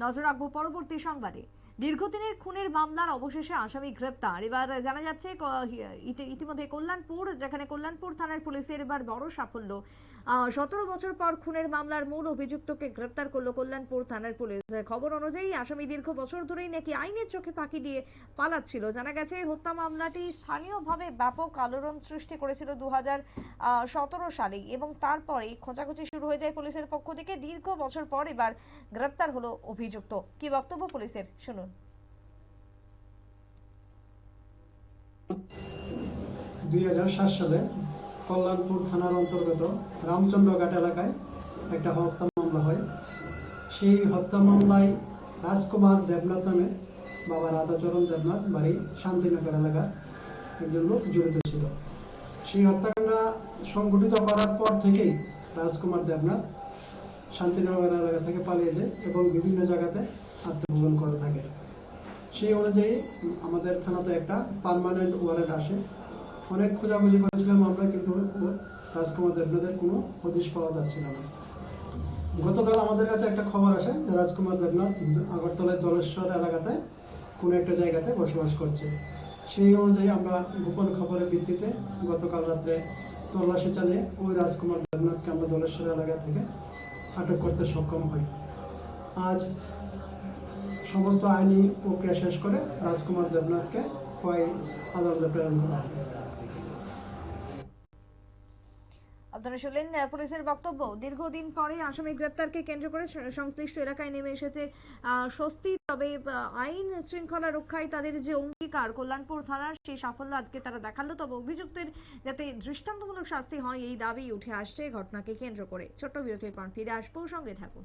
নজর রাখবো পরবর্তী সংবাদে। দীর্ঘদিনের খুনের মামলার অবশেষে আসামি গ্রেপ্তার। এবার জানা যাচ্ছে ইতিমধ্যে কল্যাণপুর, যেখানে কল্যাণপুর থানার পুলিশের এবার বড় সাফল্য। 17 বছর পর খুনের মামলার মূল অভিযুক্তকে গ্রেপ্তার করলো কল্যাণপুর থানার পুলিশ। খবর অনুযায়ী আসামি দীর্ঘ বছর ধরেই নাকি আইনের চোখে ফাঁকি দিয়ে পালাচ্ছিল। জানা গেছে হত্যা মামলাটি স্থানীয়ভাবে ব্যাপক আলোড়ন সৃষ্টি করেছিল 2017 সালেই, এবং তারপরে খোঁজাখুঁজি শুরু হয়ে যায় পুলিশের পক্ষ থেকে। দীর্ঘ বছর পর এবার গ্রেপ্তার হলো অভিযুক্ত। কি বক্তব্য পুলিশের, শুনুন। 2007 সালে কল্যাণপুর থানার অন্তর্গত রামচন্দ্রঘাট এলাকায় একটা হত্যা মামলা হয়। সেই হত্যা মামলায় রাজকুমার দেবনাথ নামে বাবা রাধাচরণ দেবনাথ, বাড়ি শান্তিনগর এলাকার একজন লোক জড়িত ছিল। সেই হত্যাকাণ্ড সংঘটিত করার পর থেকেই রাজকুমার দেবনাথ শান্তিনগর এলাকা থেকে পালিয়ে যায় এবং বিভিন্ন জায়গাতে আত্মগোপন করে থাকে। সেই অনুযায়ী আমাদের থানাতে একটা পার্মানেন্ট ওয়ারেন্ট আসে। অনেক খোঁজাখুঁজি করেছিলাম আমরা, কিন্তু রাজকুমার দেবনাথের কোনো হদিশ পাওয়া যাচ্ছিল না। গতকাল আমাদের কাছে একটা খবর আসে যে রাজকুমার দেবনাথ আগরতলার দলেশ্বর এলাকাতে কোনো একটা জায়গাতে বসবাস করছে। সেই অনুযায়ী আমরা গোপন খবরের ভিত্তিতে গতকাল রাত্রে তল্লাশি চালিয়ে ওই রাজকুমার দেবনাথকে আমরা দলেশ্বর এলাকা থেকে আটক করতে সক্ষম হই। আজ সমস্ত আইনি প্রক্রিয়া শেষ করে রাজকুমার দেবনাথকে খোয়াই আদালতে প্রেরণ করা হয়। আপনারা শুনলেন পুলিশের বক্তব্য। দীর্ঘদিন পরে আসামি গ্রেপ্তারকে কেন্দ্র করে সংশ্লিষ্ট এলাকায় নেমে এসেছে স্বস্তি। তবে আইন শৃঙ্খলা রক্ষায় তাদের যে অঙ্গীকার কল্যাণপুর থানার, সেই সাফল্য আজকে তারা দেখালো। তবে অভিযুক্তের যাতে দৃষ্টান্তমূলক শাস্তি হয়, এই দাবি উঠে আসছে ঘটনাকে কেন্দ্র করে। ছোট্ট বিরতির পর ফিরে আসবো, সঙ্গে থাকুন।